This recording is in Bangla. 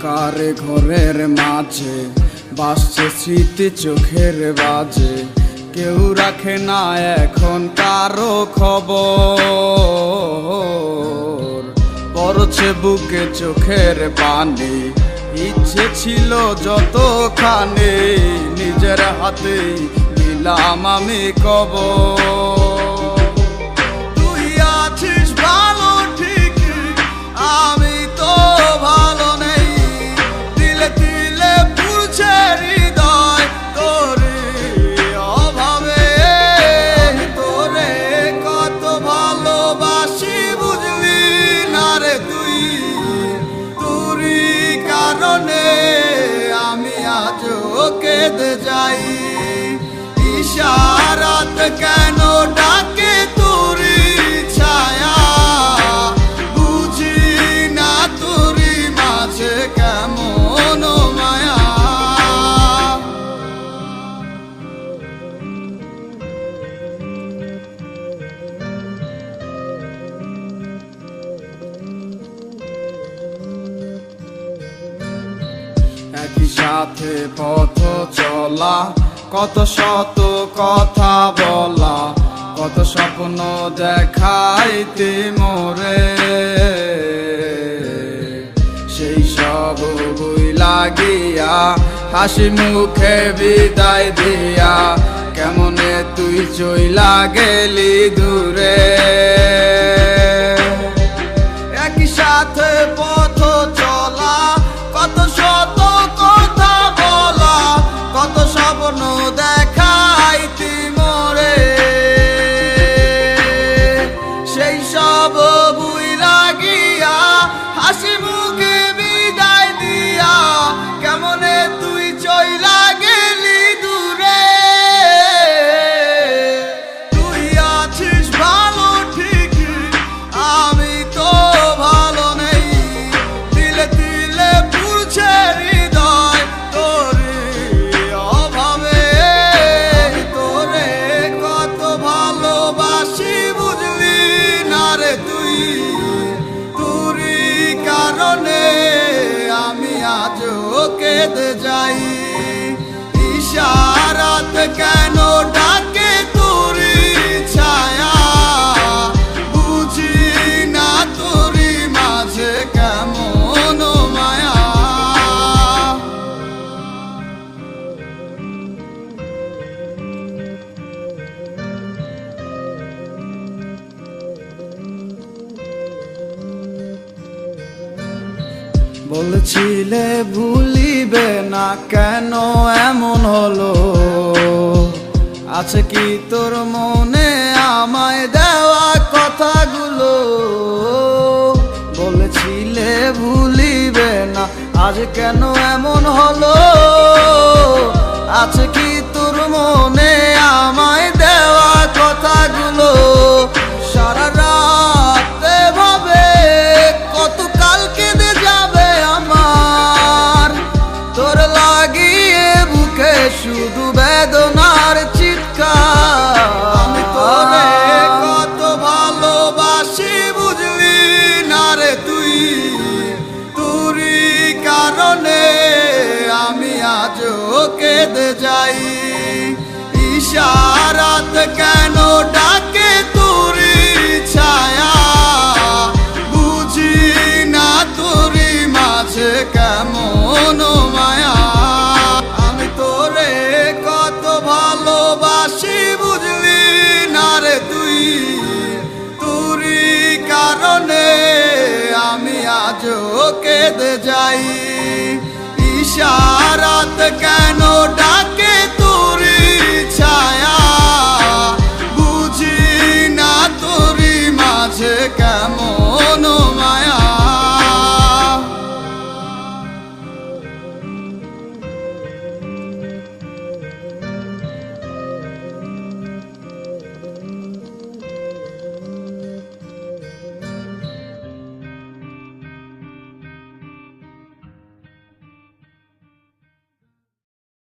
অন্ধকার ঘরের মাঝে বাসছে স্মৃতি চোখের বাজে, কেউ রাখে না এখন কারো খবর। পড়ছে বুকে চোখের পানি, ইচ্ছে ছিল যতখানি নিজের হাতে দিলাম আমি কবর। তুই আছিস ভালো ঠিক, আমি তো ভালো নেই, দিলে দিলে পুড়ছে হৃদয় তোর অভাবে। তোরে কত ভালোবাসি বুঝলি না রে তুই, তোরই কারণে আমি আজও কেঁদে যাই। ইশারাত কেন ডাকে তোরই ছায়া, বুঝি না তোরই মাঝে কেমন মায়া। একই সাথে পথ চলা, কত শত কথা বলা, কত স্বপ্ন দেখাইতে মোরে, সেই সব ভুইলা গিয়া হাসি মুখে বিদায় দিয়া কেমনে তুই চইলা গেলি দূরে। একই সাথে পথ চলা, কত শত কথা বলা, কত স্বপ্ন দেখাইতি মোরে, সেই সব ভুইলা গিয়া হাসি মুখে বিদায় দিয়া কেমনে তুই চইলা গেলি দূরে। তুই আছিস ভালো ঠিক, আমি তো ভালো নেই, দিলে দিলে পুড়ছে হৃদয় তোর অভাবে। তোরে কত ভালোবাসি বুঝলি না রে তুই, তোরই কারণে আমি আজও কেঁদে যাই। ইশারাত কেন ডাকে তোরই ছায়া, বুঝি না তোরই মাঝে কেমন মায়া। বলছিলে ভুলিবে না, কেন এমন হলো? আছে কি তোর মনে আমায় দেওয়া কথাগুলো? বলেছিলে ভুলিবে না, আজ কেন এমন হলো? আছে কি তোর মনে আমায় দেওয়া কথাগুলো? সারা রাত ভাবে কত কাল কেঁদে যাবে আমার, তোর লাগিয়ে বুকে শুধু বেদনার চিৎকার। আমি তোরে কত ভালোবাসি বুঝলি না রে তুই, তোরই কারণে আমি আজও কেঁদে যাই। ইশারাত কেন ডাকে তোরই ছায়া, বুঝি না তোরই মাঝে কেমন মায়া। আমি তোরে কত ভালোবাসি বুঝলি না রে তুই, তোরই কারণে আমি আজও কেঁদে যাই। ইশারাত কেন